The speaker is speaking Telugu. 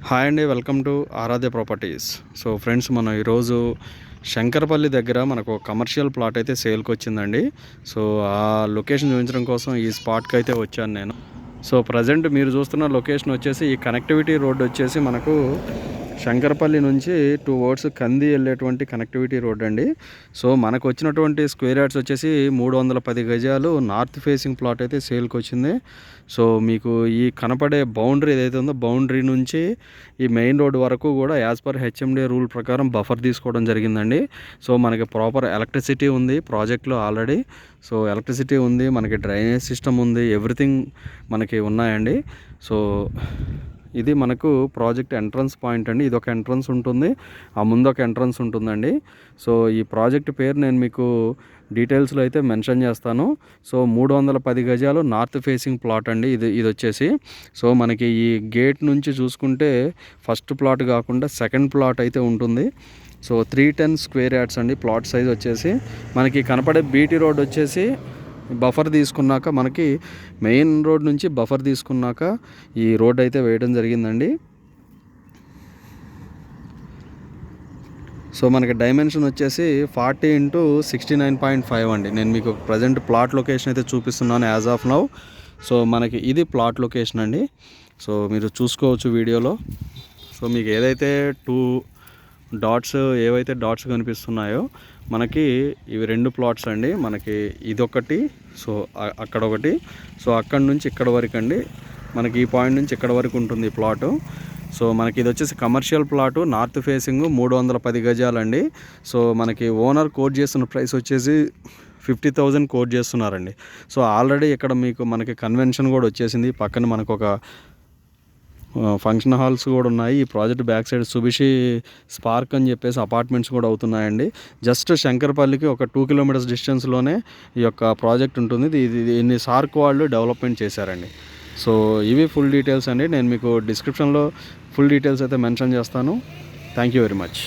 హాయ్ అండి, welcome to Aradhya properties. So friends, మనం ఈరోజు శంకరపల్లి దగ్గర మనకు కమర్షియల్ ప్లాట్ అయితే సేల్కి వచ్చిందండి. సో ఆ లొకేషన్ చూపించడం కోసం ఈ స్పాట్కి అయితే వచ్చాను నేను. సో ప్రజెంట్ మీరు చూస్తున్న లొకేషన్ వచ్చేసి ఈ కనెక్టివిటీ రోడ్ వచ్చేసి మనకు శంకరపల్లి నుంచి టువర్డ్స్ కంది వెళ్ళేటువంటి కనెక్టివిటీ రోడ్ అండి. సో మనకు వచ్చినటువంటి స్క్వేర్ యార్డ్స్ వచ్చేసి 310 గజాలు నార్త్ ఫేసింగ్ ప్లాట్ అయితే సేల్కి వచ్చింది. సో మీకు ఈ కనపడే బౌండరీ ఏదైతే ఉందో బౌండరీ నుంచి ఈ మెయిన్ రోడ్ వరకు కూడా యాజ్ పర్ హెచ్ఎండి రూల్ ప్రకారం బఫర్ తీసుకోవడం జరిగిందండి. సో మనకి ప్రాపర్ ఎలక్ట్రిసిటీ ఉంది ప్రాజెక్ట్లో ఆల్రెడీ. సో ఎలక్ట్రిసిటీ ఉంది, మనకి డ్రైనేజ్ సిస్టమ్ ఉంది, ఎవ్రీథింగ్ మనకి ఉన్నాయండి. సో ఇది మనకు ప్రాజెక్ట్ ఎంట్రన్స్ పాయింట్ అండి. ఇది ఒక ఎంట్రన్స్ ఉంటుంది, ఆ ముందు ఒక ఎంట్రన్స్ ఉంటుందండి. సో ఈ ప్రాజెక్ట్ పేరు నేను మీకు డీటెయిల్స్లో అయితే మెన్షన్ చేస్తాను. సో 310 గజాలు నార్త్ ఫేసింగ్ ప్లాట్ అండి ఇది వచ్చేసి. సో మనకి ఈ గేట్ నుంచి చూసుకుంటే ఫస్ట్ ప్లాట్ కాకుండా సెకండ్ ప్లాట్ అయితే ఉంటుంది. సో 310 స్క్వేర్ యార్డ్స్ అండి ప్లాట్ సైజ్ వచ్చేసి. మనకి కనపడే బీటీ రోడ్ వచ్చేసి బఫర్ తీసుకున్నాక, మనకి మెయిన్ రోడ్ నుంచి బఫర్ తీసుకున్నాక ఈ రోడ్ అయితే వేయడం జరిగిందండి. సో మనకి డైమెన్షన్ వచ్చేసి 40 × 69.5 అండి. నేను మీకు ప్రజెంట్ ప్లాట్ లొకేషన్ అయితే చూపిస్తున్నాను యాజ్ ఆఫ్ నౌ. సో మనకి ఇది ప్లాట్ లొకేషన్ అండి. సో మీరు చూసుకోవచ్చు వీడియోలో. సో మీకు ఏదైతే ఏవైతే డాట్స్ కనిపిస్తున్నాయో మనకి ఇవి 2 ప్లాట్స్ అండి. మనకి ఇదొకటి, సో అక్కడ ఒకటి, సో అక్కడి నుంచి ఇక్కడ వరకు అండి. మనకి ఈ పాయింట్ నుంచి ఇక్కడ వరకు ఉంటుంది ఈ ప్లాటు. సో మనకి ఇది వచ్చేసి కమర్షియల్ ప్లాటు, నార్త్ ఫేసింగ్, 310 గజాలండి. సో మనకి ఓనర్ కోట్ చేస్తున్న ప్రైస్ వచ్చేసి 50,000 కోట్ చేస్తున్నారండి. సో ఆల్రెడీ ఇక్కడ మనకి కన్వెన్షన్ కూడా వచ్చేసింది. పక్కన మనకు ఒక ఫంక్షన్ హాల్స్ కూడా ఉన్నాయి. ఈ ప్రాజెక్ట్ బ్యాక్ సైడ్ సుభిషి స్పార్క్ అని చెప్పేసి అపార్ట్మెంట్స్ కూడా అవుతున్నాయండి. జస్ట్ శంకరపల్లికి ఒక 2 కిలోమీటర్స్ డిస్టెన్స్లోనే ఈ యొక్క ప్రాజెక్ట్ ఉంటుంది. ఇది సార్క్ వాళ్ళు డెవలప్మెంట్ చేశారండి. సో ఇవి ఫుల్ డీటెయిల్స్ అండి. నేను మీకు డిస్క్రిప్షన్లో ఫుల్ డీటెయిల్స్ అయితే మెన్షన్ చేస్తాను. Thank you very much.